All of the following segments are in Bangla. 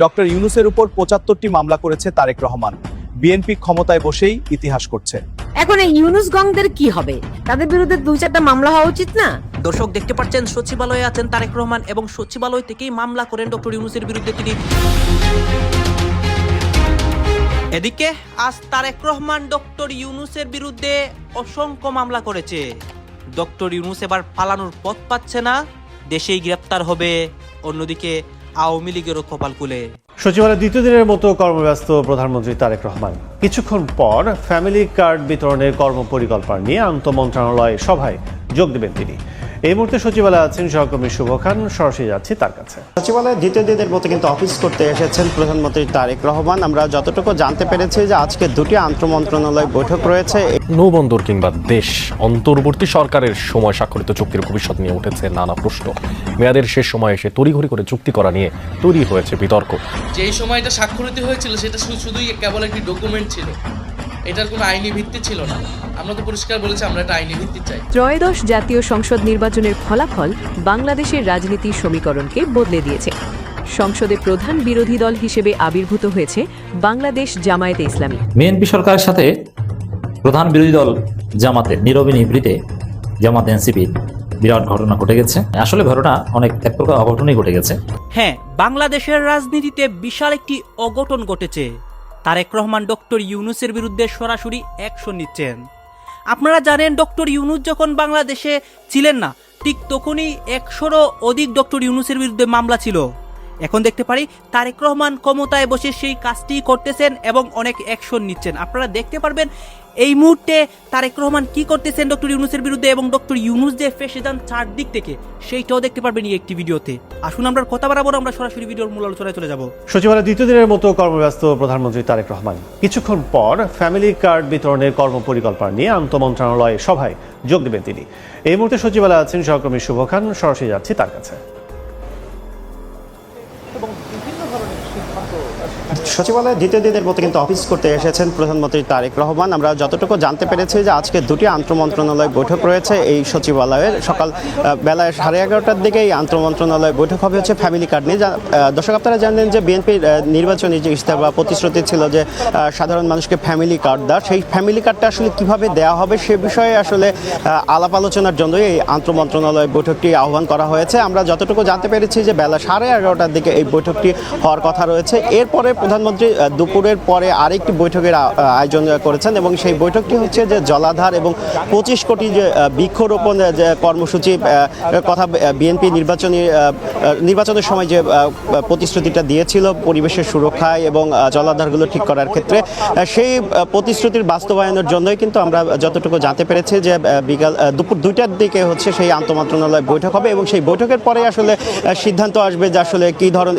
ডক্টর ইউনূসের উপর ৭৫টি মামলা করেছে তারেক রহমান। বিএনপি ক্ষমতায় বসেই ইতিহাস করছে। এখন এই ইউনূস গংদের কি হবে? তাদের বিরুদ্ধে ২-৪টা মামলা হওয়া উচিত না? দর্শক দেখতে পাচ্ছেন সচিবালয়ে আছেন তারেক রহমান এবং সচিবালয় থেকেই মামলা করেন ডক্টর ইউনূসের বিরুদ্ধে তিনি। এদিকে আজ তারেক রহমান ডক্টর ইউনূসের বিরুদ্ধে অসংখ্য মামলা করেছে। ডক্টর ইউনূস এবার পালানোর পথ পাচ্ছে না, দেশেই গ্রেপ্তার হবে। অন্যদিকে আওয়ামী লীগেরও কপাল খুলে। সচিবালয়ে দ্বিতীয় দিনের মতো কর্মব্যস্ত প্রধানমন্ত্রী তারেক রহমান। কিছুক্ষণ পর ফ্যামিলি কার্ড বিতরণের কর্মপরিকল্পনা নিয়ে আন্তঃমন্ত্রণালয় সভায় যোগ দেবেন তিনি। এই মুহূর্তে সচিবালয়ে আছেন সহকর্মী শুভ খান, সরাসরি যাচ্ছি তার কাছে। সচিবালয়ে দ্বিতীয় দিনের মতো কিন্তু অফিস করতে এসেছেন প্রধানমন্ত্রী তারেক রহমান। আমরা যতটুকু জানতে পেরেছি যে আজকে দুটি আন্তঃমন্ত্রণালয় বৈঠক রয়েছে। নৌবন্দর কিংবা দেশ অন্তর্বর্তী সরকারের সময় স্বাক্ষরিত চুক্তির ভবিষ্যৎ নিয়ে উঠেছে নানা প্রশ্ন। মেয়াদের শেষ সময় এসে তড়িঘড়ি করে চুক্তি করা নিয়ে তৈরি হয়েছে বিতর্ক। যেই সময়টা স্বাক্ষরিত হয়েছিল সেটা শুধুই কেবল একটি ডকুমেন্ট ছিল, এটার কোনো আইনি ভিত্তি ছিল না। আমরা তো পরিষ্কার বলেছি আমরা একটা আইনি ভিত্তি চাই। ত্রয়োদশ জাতীয় সংসদ নির্বাচনের ফলাফল বাংলাদেশের রাজনীতির সমীকরণকে বদলে দিয়েছে। সংসদে প্রধান বিরোধী দল হিসেবে আবির্ভূত হয়েছে বাংলাদেশ জামায়াতে ইসলামী। বিএনপি সরকারের সাথে প্রধান বিরোধী দল জামাতের নীরবে নিভৃতে জামাত এনসিপি বিরাট ঘটনা ঘটে গেছে। আসলে ঘটনা অনেক এক প্রকার অঘটনই ঘটে গেছে। হ্যাঁ, বাংলাদেশের রাজনীতিতে বিশাল একটি অঘটন ঘটেছে। তারেক রহমান ডক্টর ইউনূসের বিরুদ্ধে সরাসরি অ্যাকশন নিচ্ছেন। আপনারা জানেন ডক্টর ইউনূস যখন বাংলাদেশে ছিলেন না, ঠিক তখনই ১০০রও অধিক ডক্টর ইউনূসের বিরুদ্ধে মামলা ছিল। এখন দেখতে পারি তারেক রহমান ক্ষমতায় বসে সেই কাজটি করতেছেন এবং অনেক অ্যাকশন নিচ্ছেন। আপনারা দেখতে পারবেন এই মুহূর্তে তারেক রহমান কি করতেছেন ডক্টর ইউনূসের বিরুদ্ধে, এবং ডক্টর ইউনূস যে ফেসে যান চারদিক থেকে সেইটাও দেখতে পারবেন এই একটি ভিডিওতে। আসুন আমরা কথা বাড়াবো, আমরা সরাসরি ভিডিওর মূল আলোচনায় চলে যাব। সচিবালয়ে দ্বিতীয় দিনের মতো কর্মব্যস্ত প্রধানমন্ত্রী তারেক রহমান। কিছুক্ষণ পর ফ্যামিলি কার্ড বিতরণের কর্মপরিকল্পনা নিয়ে আন্তঃমন্ত্রণালয় সভায় যোগ দেবেন তিনি। এই মুহূর্তে সচিবালয়ে আছেন সহকর্মী শুভ খান, সরাসরি যাচ্ছি তার কাছে। সচিবালয়ে দ্বিতীয় দিনের মতো কিন্তু অফিস করতে এসেছেন প্রধানমন্ত্রী তারেক রহমান। আমরা যতটুকু জানতে পেরেছি যে আজকে দুটি আন্তঃমন্ত্রণালয় বৈঠক রয়েছে এই সচিবালয়ের। সকাল বেলায় 11:30টার দিকে এই আন্তঃমন্ত্রণালয় বৈঠক হবে হচ্ছে ফ্যামিলি কার্ড নিয়ে। দর্শক আপনারা জানেন যে বিএনপির নির্বাচনী যে ইস্তেহার বা প্রতিশ্রুতি ছিল যে সাধারণ মানুষকে ফ্যামিলি কার্ড দেওয়া, সেই ফ্যামিলি কার্ডটা আসলে কিভাবে দেওয়া হবে সে বিষয়ে আসলে আলাপ আলোচনার জন্যই এই আন্তঃমন্ত্রণালয় বৈঠকটি আহ্বান করা হয়েছে। আমরা যতটুকু জানতে পেরেছি যে বেলা 11:30টার দিকে এই বৈঠকটি হওয়ার কথা রয়েছে। এরপরে প্রধানমন্ত্রী দুপুরের পরে আরেকটি বৈঠকের আয়োজন করেছেন এবং সেই বৈঠকটি হচ্ছে যে জলাধার এবং 25 কোটি যে বৃক্ষরোপণ যে কর্মসূচি কথা বিএনপি নির্বাচনের সময় যে প্রতিশ্রুতিটা দিয়েছিল পরিবেশের সুরক্ষায় এবং জলাধারগুলো ঠিক করার ক্ষেত্রে, সেই প্রতিশ্রুতির বাস্তবায়নের জন্যই কিন্তু আমরা যতটুকু জানতে পেরেছি যে দুপুর 2টার দিকে হচ্ছে সেই আন্তঃমন্ত্রণালয় বৈঠক হবে এবং সেই বৈঠকের পরে আসলে সিদ্ধান্ত আসবে যে আসলে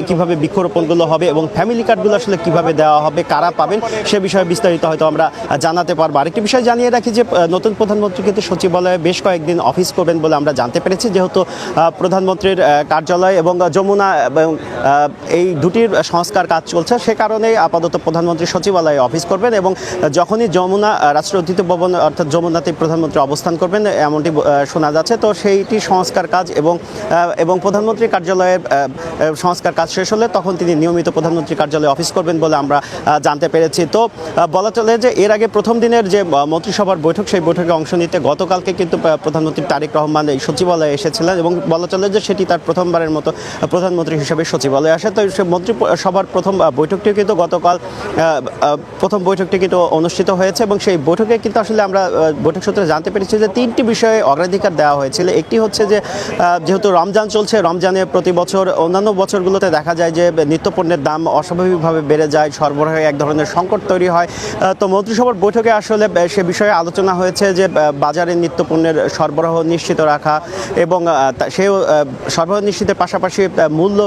কিভাবে বৃক্ষরোপণগুলো হবে এবং ফ্যামিলি কার্ডগুলো আসলে কিভাবে দেওয়া হবে, কারা পাবেন সে বিষয়ে বিস্তারিত হয়তো আমরা জানাতে পারবো। আরেকটি বিষয় জানিয়ে রাখি যে নতুন প্রধানমন্ত্রী কিন্তু সচিবালয়ে বেশ কয়েকদিন অফিস করবেন বলে আমরা জানতে পেরেছি, যেহেতু প্রধানমন্ত্রীর কার্যালয় এবং যমুনা এবং এই দুটির সংস্কার কাজ চলছে, সে কারণে আপাতত প্রধানমন্ত্রী সচিবালয়ে অফিস করবেন এবং যখনই যমুনা রাষ্ট্রীয় অতিথি ভবন অর্থাৎ যমুনাতে প্রধানমন্ত্রী অবস্থান করবেন এমনটি শোনা যাচ্ছে। তো সেইটি সংস্কার কাজ এবং প্রধানমন্ত্রীর কার্যালয়ের সংস্কার কাজ শেষ হলে তখন তিনি নিয়মিত প্রধানমন্ত্রী কার্যালয়ে অফিস করবেন বলে আমরা জানতে পেরেছি। তো বলা চলে যে এর আগে প্রথম দিনের যে মন্ত্রিসভার বৈঠক, সেই বৈঠকে অংশ নিতে গতকালকে কিন্তু প্রধানমন্ত্রী তারেক রহমান এই সচিবালয়ে এসেছিলেন এবং বলা চলে যে সেটি তার প্রথমবারের মতো প্রধানমন্ত্রী হিসেবে সচিবালয়ে আসে। তো মন্ত্রিসভার প্রথম বৈঠকটিও কিন্তু গতকাল প্রথম বৈঠকটি কিন্তু অনুষ্ঠিত হয়েছে এবং সেই বৈঠকে কিন্তু আসলে আমরা বৈঠক সূত্রে জানতে পেরেছি যে 3টি বিষয়ে অগ্রাধিকার দেওয়া হয়েছিল। একটি হচ্ছে যে যেহেতু রমজান চলছে, রমজানে প্রতি বছর অন্যান্য বছরগুলোতে দেখা যায় যে নিত্যপণ্যের দাম অস্বাভাবিকভাবে বেড়ে যায়, সরবরাহে এক ধরনের সংকট তৈরি হয়। তো মন্ত্রিসভার বৈঠকে আসলে সে বিষয়ে আলোচনা হয়েছে যে বাজারে নিত্যপণ্যের সরবরাহ নিশ্চিত রাখা এবং সেই সরবরাহ নিশ্চিতের পাশাপাশি মূল্য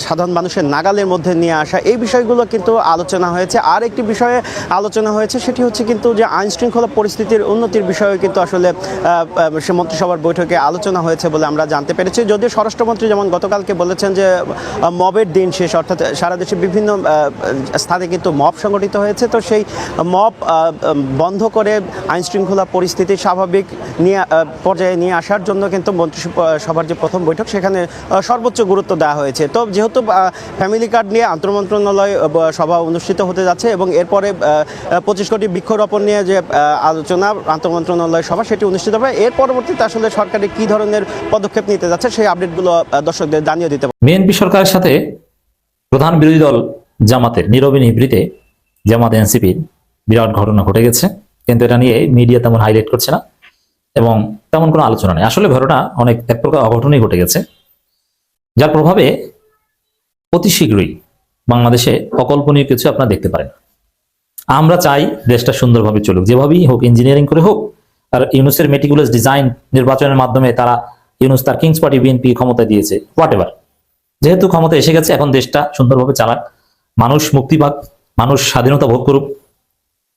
সাধারণ মানুষের নাগালের মধ্যে নিয়ে আসা, এই বিষয়গুলো কিন্তু আলোচনা হয়েছে। আর একটি বিষয়ে আলোচনা হয়েছে সেটি হচ্ছে কিন্তু যে আইন শৃঙ্খলা পরিস্থিতির উন্নতির বিষয়ে কিন্তু আসলে সে মন্ত্রিসভার বৈঠকে আলোচনা হয়েছে বলে আমরা জানতে পেরেছি। যদিও স্বরাষ্ট্রমন্ত্রী যেমন গতকালকে বলেছেন যে মবের দিন শেষ, অর্থাৎ সারা বাংলাদেশের বিভিন্ন স্থানে কিন্তু মব সংগঠিত হয়েছে। তো সেই মব বন্ধ করে আইন শৃঙ্খলা পরিস্থিতি স্বাভাবিক পর্যায়ে নিয়ে আসার জন্য কিন্তু মন্ত্রিসভার যে প্রথম বৈঠক সেখানে সর্বোচ্চ গুরুত্ব দেওয়া হয়েছে। তো যেহেতু ফ্যামিলি কার্ড নিয়ে আন্তঃমন্ত্রণালয় সভা অনুষ্ঠিত হতে যাচ্ছে এবং এরপরে 25 কোটি বৃক্ষরোপণ নিয়ে যে আলোচনা আন্তঃমন্ত্রণালয় সভা সেটি অনুষ্ঠিত হবে, এর পরবর্তীতে আসলে সরকারের কী ধরনের পদক্ষেপ নিতে যাচ্ছে সেই আপডেটগুলো দর্শকদের জানিয়ে দিতে হবে। বিএনপি সরকারের সাথে প্রধান বিরোধী দল জামাতের নীরবে নিভৃতে জামাত এনসিপির বিরাট ঘটনা ঘটে গেছে, কিন্তু এটা নিয়ে মিডিয়া তেমন হাইলাইট করছে না এবং তেমন কোনো আলোচনা নেই। আসলে ঘটনা অনেক এক প্রকার অঘটনই ঘটে গেছে, যার প্রভাবে অতি শীঘ্রই বাংলাদেশে অকল্পনীয় কিছু আপনারা দেখতে পারেন। আমরা চাই দেশটা সুন্দরভাবে চলুক, যেভাবেই হোক, ইঞ্জিনিয়ারিং করে হোক। আর ইউনুসের মেটিকুলাস ডিজাইন নির্বাচনের মাধ্যমে তারা ইউনুস তার কিংস পার্টি বিএনপি ক্ষমতা দিয়েছে, হোয়াট এভার, যেহেতু ক্ষমতা এসে গেছে এখন দেশটা সুন্দরভাবে চালাক, মানুষ মুক্তি পাক, মানুষ স্বাধীনতা ভোগ করুক,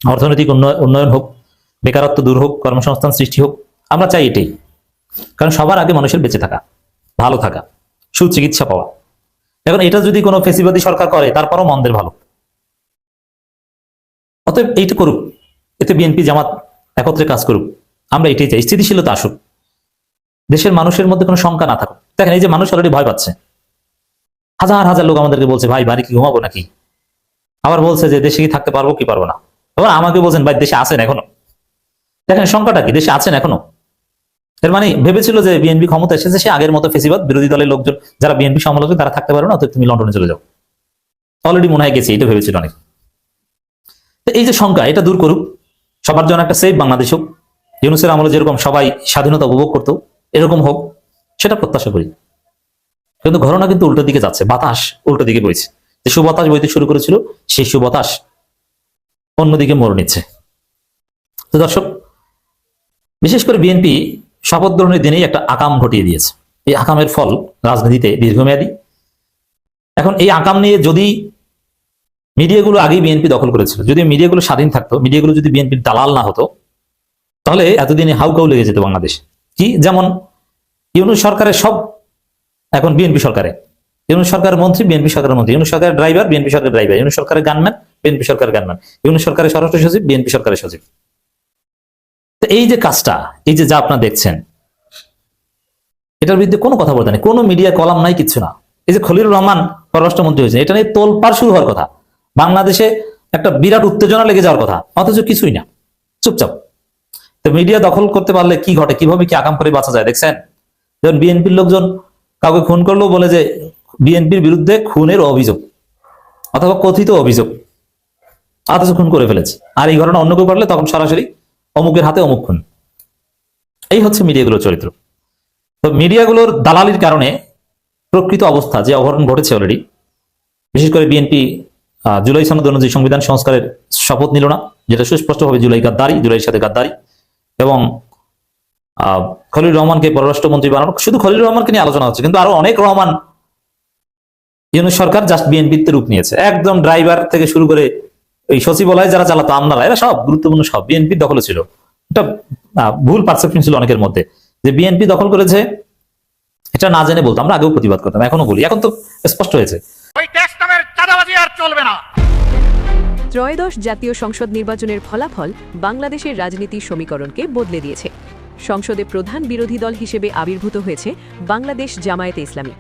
অর্থনৈতিক উন্নয়ন হোক, বেকারত্ব দূর হোক, কর্মসংস্থান সৃষ্টি হোক। আমরা চাই এটাই, কারণ সবার আগে মানুষের বেঁচে থাকা, ভালো থাকা, সুচিকিৎসা পাওয়া। এখন এটা যদি কোনো ফেসিবাদী সরকার করে তারপরও মন্দের ভালো, অতএব এইটা করুক, এতে বিএনপি জামাত একত্রে কাজ করুক। আমরা এটাই চাই, স্থিতিশীলতা আসুক, দেশের মানুষের মধ্যে কোনো শঙ্কা না থাকুক। দেখেন এই যে মানুষ অলরেডি ভয় পাচ্ছে, হাজার হাজার লোক আমাদেরকে বলছে ভাই বাড়ি কি ঘুমাবো নাকি, আবার বলছে যে দেশে কি থাকতে পারবো কি পারবো না, আবার আমাকে বলছেন ভাই দেশে আছেন এখনো। দেখেন সংখ্যাটা কি, দেশে আছেন এখনো। এর মানে ভেবেছিল যে বিএনপি ক্ষমতা এসেছে, সে আগের মতো ফেসিবাদ বিরোধী দলের লোকজন যারা বিএনপি সমালোচক তারা থাকতে পারবে না, অতএব তুমি লন্ডনে চলে যাও, অলরেডি মনে হয় গেছে, এটা ভেবেছিল অনেক। এই যে সংখ্যা, এটা দূর করুক, সবার জন্য একটা সেফ বাংলাদেশ হোক, ইউনুসের আমলে যেরকম সবাই স্বাধীনতা উপভোগ করতো এরকম হোক, সেটা প্রত্যাশা করি। কিন্তু ঘটনা কিন্তু উল্টো দিকে যাচ্ছে, বাতাস উল্টো দিকে বইছে। যে সুবাতাস বইতে শুরু করেছিল সেই সুবাতাস অন্যদিকে মোড় নিচ্ছে। তো দর্শক, বিশেষ করে বিএনপি শপথ গ্রহণের দিনেই একটা আকাম ঘটিয়ে দিয়েছে। এই আকামের ফল রাজনীতিতে দীর্ঘমেয়াদী। এখন এই আকাম নিয়ে যদি মিডিয়াগুলো আগেই বিএনপি দখল করেছিল, যদি মিডিয়াগুলো স্বাধীন থাকতো, মিডিয়াগুলো যদি বিএনপির দালাল না হতো, তাহলে এতদিনে হাউকাউ লেগে যেত বাংলাদেশ। কি যেমন ইউনুস সরকারের সব এখন বিএনপি সরকারে, ইউনুস সরকারের মন্ত্রী বিএনপি সরকারের মন্ত্রী, ইউনুস সরকারের ড্রাইভার বিএনপি সরকারের ড্রাইভার, ইউনুস সরকারের গানম্যান বিএনপি সরকারের গানম্যান, ইউনুস সরকারের স্বরাষ্ট্র সচিব বিএনপি সরকারের সচিব। তো এই যে কাজটা, এই যে যা আপনারা দেখছেন, এটার বিরুদ্ধে কোনো কথা বলতে নেই, কোনো মিডিয়া কলাম নাই, কিচ্ছু না। এই যে খলিলুর রহমান পররাষ্ট্রমন্ত্রী হয়েছে, এটা নিয়ে তোলপাড় শুরু হওয়ার কথা, বাংলাদেশে একটা বিরাট উত্তেজনা লেগে যাওয়ার কথা, অথচ কিছুই না, চুপচাপ। তো মিডিয়া দখল করতে পারলে কি ঘটে, কিভাবে কি আকাম করে বাঁচা যায় দেখছেন। যেমন বিএনপির লোকজন কাউকে খুন করলো বলে যে বিএনপির বিরুদ্ধে খুনের অভিযোগ অথবা কথিত অভিযোগ, অথচ খুন করে ফেলেছে। আর এই ঘটনা অন্য কেউ পারলে তখন সরাসরি অমুকের হাতে অমুক খুন। এই হচ্ছে মিডিয়াগুলোর চরিত্র। তো মিডিয়াগুলোর দালালির কারণে প্রকৃত অবস্থা যে অঘটন ঘটেছে অলরেডি, বিশেষ করে বিএনপি জুলাই সনদ অনুযায়ী সংবিধান সংস্কারের শপথ নিল না, যেটা সুস্পষ্টভাবে জুলাই গাদ্দারি, জুলাইয়ের সাথে গাদ্দারি। এবং খলিলুর রহমানকে পররাষ্ট্রমন্ত্রী বানানো, শুধু খলিলুর রহমানকে নিয়ে আলোচনা হচ্ছে, কিন্তু আরো অনেক রহমান ইউনুস সরকার জাস্ট বিএনপিতে রূপ নিয়েছে। একদম ড্রাইভার থেকে শুরু করে এই সচিবালয় যারা চালাতো আমলারা, এরা সব গুরুত্বপূর্ণ, সব বিএনপির দখলে ছিল। এটা ভুল পারসেপশন ছিল অনেকের মধ্যে যে বিএনপি দখল করেছে, এটা না জেনে বলতো। আমরা আগেও প্রতিবাদ করতাম, এখনো বলি, এখন তো স্পষ্ট হয়েছে। ত্রয়োদশ জাতীয় সংসদ নির্বাচনের ফলাফল বাংলাদেশের রাজনীতির সমীকরণকে বদলে দিয়েছে। সংসদে প্রধান বিরোধী দল হিসেবে আবির্ভূত হয়েছে বাংলাদেশ জামায়াতে ইসলামী।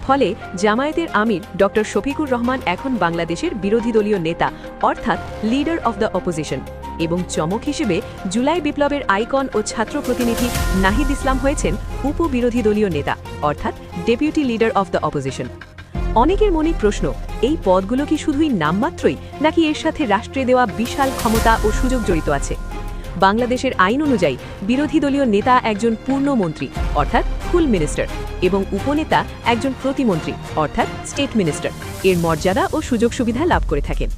ফলে জামায়াতের আমির ডক্টর শফিকুর রহমান এখন বাংলাদেশের বিরোধী দলীয় নেতা, অর্থাৎ লিডার অফ দ্য অপোজিশন। এবং চমক হিসেবে জুলাই বিপ্লবের আইকন ও ছাত্র প্রতিনিধি নাহিদ ইসলাম হয়েছেন উপবিরোধী দলীয় নেতা, অর্থাৎ deputy leader of the opposition. অনেকের মনে প্রশ্ন, এই পদগুলো কি শুধুই নামমাত্রই, নাকি এর সাথে রাষ্ট্রে দেওয়া বিশাল ক্ষমতা ও সুযোগ জড়িত আছে? বাংলাদেশের আইন অনুযায়ী বিরোধী দলীয় নেতা একজন পূর্ণমন্ত্রী, অর্থাৎ ফুল মিনিস্টার, এবং উপনেতা একজন প্রতিমন্ত্রী, অর্থাৎ স্টেট মিনিস্টার। এর মর্যাদা ও সুযোগ সুবিধা লাভ করে থাকেন।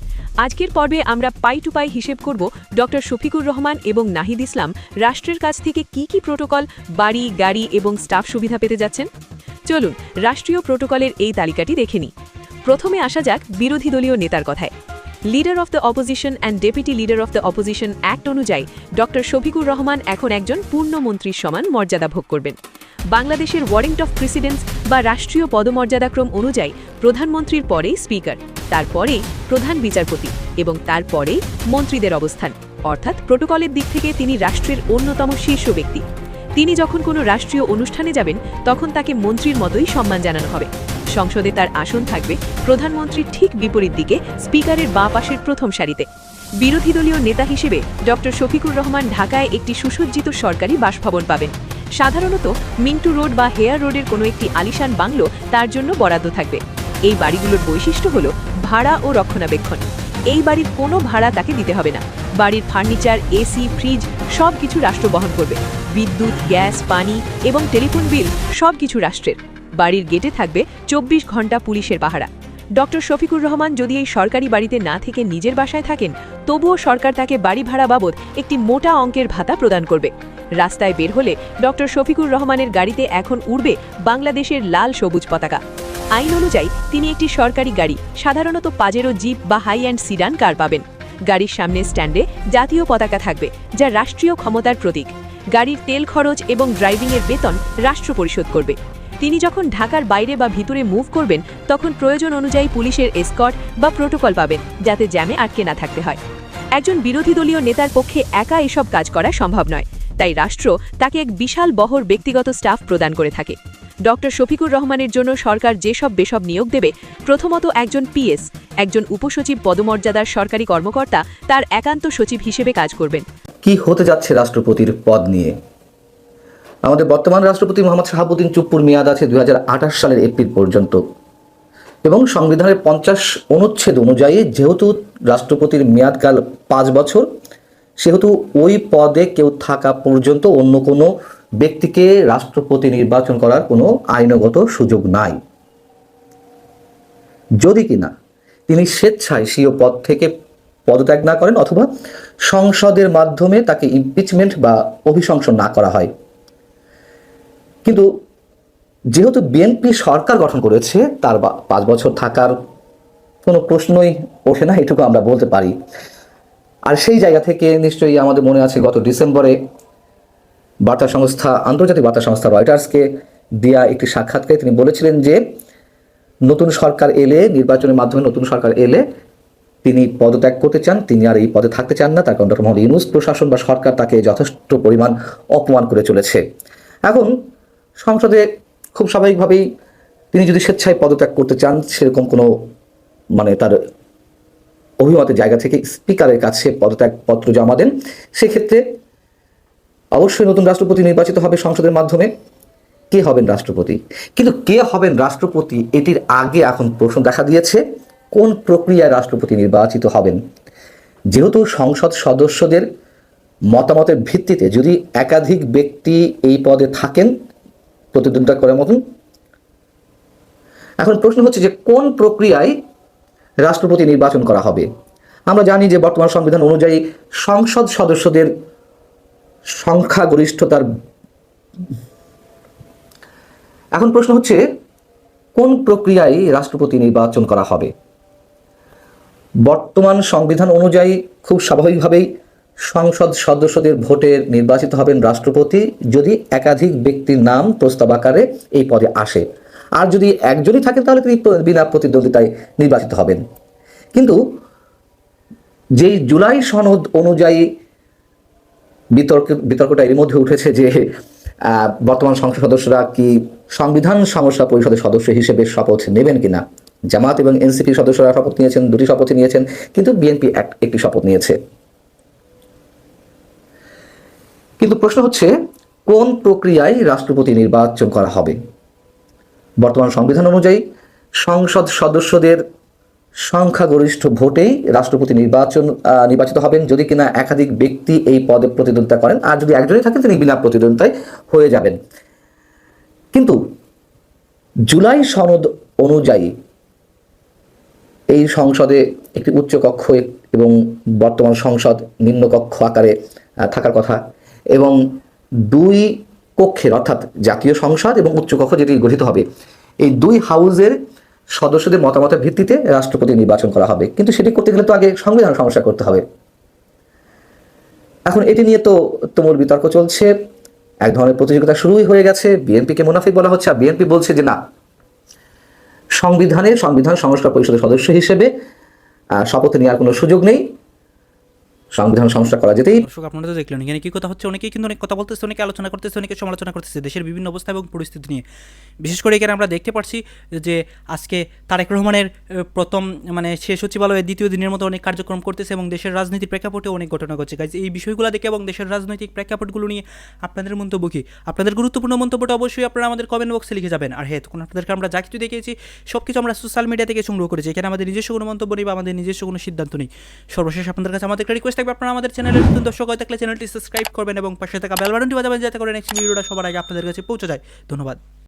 আজকের পর্বে আমরা পাই টু পাই হিসেব করব ডক্টর শফিকুর রহমান এবং নাহিদ ইসলাম রাষ্ট্রের কাছ থেকে কি কি প্রোটোকল, বাড়ি, গাড়ি এবং স্টাফ সুবিধা পেতে যাচ্ছেন। চলুন রাষ্ট্রীয় প্রোটোকলের এই তালিকাটি দেখে নিই। প্রথমে আসা যাক বিরোধী দলীয় নেতার কথায়। Leader of the opposition and deputy leader of the opposition act অনুযায়ী ডক্টর শফিকুর রহমান এখন একজন পূর্ণমন্ত্রীর সমান মর্যাদা ভোগ করবেন। বাংলাদেশের ওয়ারেন্ট অফ প্রেসিডেন্স বা রাষ্ট্রীয় পদমর্যাদাক্রম অনুযায়ী প্রধানমন্ত্রীর পরেই স্পিকার, তারপরেই প্রধান বিচারপতি এবং তারপরেই মন্ত্রীদের অবস্থান। অর্থাৎ প্রোটোকলের দিক থেকে তিনি রাষ্ট্রের অন্যতম শীর্ষ ব্যক্তি। তিনি যখন কোনো রাষ্ট্রীয় অনুষ্ঠানে যাবেন তখন তাকে মন্ত্রীর মতোই সম্মান জানানো হবে। সংসদে তার আসন থাকবে প্রধানমন্ত্রীর ঠিক বিপরীত দিকে, স্পিকারের বাঁ পাশের প্রথম সারিতে। বিরোধী দলীয় নেতা হিসেবে ডক্টর শফিকুর রহমান ঢাকায় একটি সুসজ্জিত সরকারি বাসভবন পাবেন। সাধারণত মিন্টু রোড বা হেয়ার রোডের কোনো একটি আলিশান বাংলো তার জন্য বরাদ্দ থাকবে। এই বাড়িগুলোর বৈশিষ্ট্য হল ভাড়া ও রক্ষণাবেক্ষণ। এই বাড়ির কোনো ভাড়া তাকে দিতে হবে না। বাড়ির ফার্নিচার, এসি, ফ্রিজ সব কিছু রাষ্ট্র বহন করবে। বিদ্যুৎ, গ্যাস, পানি এবং টেলিফোন বিল সব কিছু রাষ্ট্রের। বাড়ির গেটে থাকবে 24 ঘন্টা পুলিশের পাহারা। ডক্টর শফিকুর রহমান যদি এই সরকারি বাড়িতে না থেকে নিজের বাসায় থাকেন, তবুও সরকার তাকে বাড়ি ভাড়া বাবদ একটি মোটা অঙ্কের ভাতা প্রদান করবে। রাস্তায় বের হলে ডক্টর শফিকুর রহমানের গাড়িতে এখন উড়বে বাংলাদেশের লাল সবুজ পতাকা। আইন অনুযায়ী তিনি একটি সরকারি গাড়ি, সাধারণত পাজেরো জিপ বা হাই অ্যান্ড সিডান কার পাবেন। গাড়ির সামনে স্ট্যান্ডে জাতীয় পতাকা থাকবে, যা রাষ্ট্রীয় ক্ষমতার প্রতীক। গাড়ির তেল খরচ এবং ড্রাইভিংয়ের বেতন রাষ্ট্র পরিশোধ করবে। তিনি যখন ঢাকার বাইরে বা ভিতরে মুভ করবেন তখন প্রয়োজন অনুযায়ী পুলিশের এসকর্ট বা প্রোটোকল পাবেন, যাতে জ্যামে আটকে না থাকতে হয়। একজন বিরোধী দলীয় নেতার পক্ষে একা এসব কাজ করা সম্ভব নয়, তাই রাষ্ট্র তাকে এক বিশাল বহর ব্যক্তিগত স্টাফ প্রদান করে থাকে। ডক্টর শফিকুর রহমানের জন্য সরকার যেসব বেসব নিয়োগ দেবে, প্রথমত একজন পিএস, একজন উপসচিব পদমর্যাদার সরকারি কর্মকর্তা তার একান্ত সচিব হিসেবে কাজ করবেন। কি হতে যাচ্ছে রাষ্ট্রপতির পদ নিয়ে? আমাদের বর্তমান রাষ্ট্রপতি মোহাম্মদ শাহাবুদ্দিন চুপ্পুর মেয়াদ আছে 2028 সালের এপ্রিল পর্যন্ত এবং সংবিধানের 50 অনুচ্ছেদ অনুযায়ী যেহেতু রাষ্ট্রপতির মেয়াদকাল 5 বছর, সেহেতু ওই পদে কেউ থাকা পর্যন্ত অন্য কোনো ব্যক্তিকে রাষ্ট্রপতি নির্বাচন করার কোনো আইনগত সুযোগ নাই, যদি কিনা তিনি স্বেচ্ছায় স্বীয় পদ থেকে পদত্যাগ না করেন অথবা সংসদের মাধ্যমে তাকে ইমপিচমেন্ট বা অভিশংসন না করা হয়। কিন্তু যেহেতু বিএনপি সরকার গঠন করেছে, তার 5 বছর থাকার কোনো প্রশ্নই ওঠে না, এটুকু আমরা বলতে পারি। আর সেই জায়গা থেকে নিশ্চয়ই আমাদের মনে আছে গত ডিসেম্বরে আন্তর্জাতিক বার্তা সংস্থা রয়টার্সকে দেয়া একটি সাক্ষাৎকারে তিনি বলেছিলেন যে নতুন সরকার এলে, নির্বাচনের মাধ্যমে নতুন সরকার এলে তিনি পদত্যাগ করতে চান, তিনি আর এই পদে থাকতে চান না, তার কারণ ডক্টর মোহাম্মদ ইউনূস প্রশাসন বা সরকার তাকে যথেষ্ট পরিমাণ অপমান করে চলেছে। এখন সংসদে খুব স্বাভাবিকভাবেই তিনি যদি স্বেচ্ছায় পদত্যাগ করতে চান, সেরকম কোনো তার অভিমতের জায়গা থেকে স্পিকারের কাছে পদত্যাগপত্র জমা দেন, সেক্ষেত্রে অবশ্যই নতুন রাষ্ট্রপতি নির্বাচিত হবে সংসদের মাধ্যমে। কে হবেন রাষ্ট্রপতি? কিন্তু কে হবেন রাষ্ট্রপতি এটির আগে এখন প্রশ্ন দেখা দিয়েছে কোন প্রক্রিয়ায় রাষ্ট্রপতি নির্বাচিত হবেন। যেহেতু সংসদ সদস্যদের মতামতের ভিত্তিতে যদি একাধিক ব্যক্তি এই পদে থাকেন প্রতিদ্বন্দ্বিতা করার মতন, এখন প্রশ্ন হচ্ছে যে কোন প্রক্রিয়ায় রাষ্ট্রপতি নির্বাচন করা হবে। আমরা জানি যে বর্তমান সংবিধান অনুযায়ী সংসদ সদস্যদের সংখ্যাগরিষ্ঠতার, এখন প্রশ্ন হচ্ছে কোন প্রক্রিয়ায় রাষ্ট্রপতি নির্বাচন করা হবে। বর্তমান সংবিধান অনুযায়ী খুব স্বাভাবিকভাবেই সংসদ সদস্যদের ভোটে নির্বাচিত হবেন রাষ্ট্রপতি যদি একাধিক ব্যক্তির নাম প্রস্তাব আকারে এই পদে আসে, আর যদি একজনই থাকেন তাহলে তিনি বিনা প্রতিদ্বন্দ্বিতায় নির্বাচিত হবেন। কিন্তু যেই জুলাই সনদ অনুযায়ী বিতর্কটা এর মধ্যে উঠেছে যে বর্তমান সংসদ সদস্যরা কি সংবিধান সমস্যা পরিষদের সদস্য হিসেবে শপথ নেবেন কিনা। জামাত এবং এনসিপি সদস্যরা শপথ নিয়েছেন, 2টি শপথই নিয়েছেন, কিন্তু বিএনপি একটি শপথ নিয়েছে। কিন্তু প্রশ্ন হচ্ছে কোন প্রক্রিয়ায় রাষ্ট্রপতি নির্বাচন করা হবে। বর্তমান সংবিধান অনুযায়ী সংসদ সদস্যদের সংখ্যাগরিষ্ঠ ভোটেই রাষ্ট্রপতি নির্বাচিত হবেন যদি কিনা একাধিক ব্যক্তি এই পদে প্রতিদ্বন্দ্বিতা করেন, আর যদি একজনই থাকেন তিনি বিনা প্রতিদ্বন্দ্বিতায় হয়ে যাবেন। কিন্তু জুলাই সনদ অনুযায়ী এই সংসদে একটি উচ্চকক্ষ এবং বর্তমান সংসদ নিম্নকক্ষ আকারে থাকার কথা, এবং 2 কক্ষের অর্থাৎ জাতীয় সংসদ এবং উচ্চকক্ষ যেটি গঠিত হবে, এই 2 হাউজের সদস্যদের মতামতের ভিত্তিতে রাষ্ট্রপতি নির্বাচন করা হবে। কিন্তু সেটি করতে গেলে তো আগে সংবিধান সমস্যা করতে হবে। এখন এটি নিয়ে তো তুমুল বিতর্ক চলছে। এক ধরনের প্রতিযোগিতা শুরুই হয়ে গেছে। বিএনপিকে মুনাফিক বলা হচ্ছে, আর বিএনপি বলছে যে না, সংবিধান সংস্কার পরিষদের সদস্য হিসেবে শপথ নেওয়ার কোনো সুযোগ নেই, সংবিধান সংস্কার করা যেতেই। দর্শক, আপনারা তো দেখলেন এখানে কি কথা হচ্ছে। অনেকেই কিন্তু অনেক কথা বলতেছে, অনেকে আলোচনা করতেছে, অনেকে সমালোচনা করতেছে দেশের বিভিন্ন অবস্থা এবং পরিস্থিতি নিয়ে। বিশেষ করে এখানে আমরা দেখতে পাচ্ছি যে আজকে তারেক রহমানের প্রথম সে সচিবালয়ের দ্বিতীয় দিনের মতো অনেক কার্যক্রম করতেছে এবং দেশের রাজনীতির প্রেক্ষাপটে অনেক ঘটনা ঘটছে। গাইজ, এই বিষয়গুলো দেখে এবং দেশের রাজনৈতিক প্রেক্ষাপটগুলো নিয়ে আপনাদের মন্তব্য কি? আপনাদের গুরুত্বপূর্ণ মন্তব্যটা অবশ্যই আপনারা আমাদের কমেন্ট বক্সে লিখে যাবেন। আর হ্যাঁ, তখন আপনাদেরকে আমরা যা কিছু দেখিয়েছি সব কিছু আমরা সোশ্যাল মিডিয়া থেকে সংগ্রহ করেছি। এখানে আমাদের নিজস্ব কোনো মন্তব্য নেই বা আমাদের নিজস্ব কোনো সিদ্ধান্ত নেই। সর্বশেষ আপনাদের কাছে আমাদের একটা রিকোয়েস্ট থাকবে, আপনারা আমাদের চ্যানেলের নতুন দর্শক হয়ে থাকলে চ্যানেলটি সাবস্ক্রাইব করবেন এবং পাশে থাকা বেল বাটনটি বাজাবেন যাতে করে নেক্সট ভিডিওটা সবার আগে আপনাদের কাছে পৌঁছে যায়। ধন্যবাদ।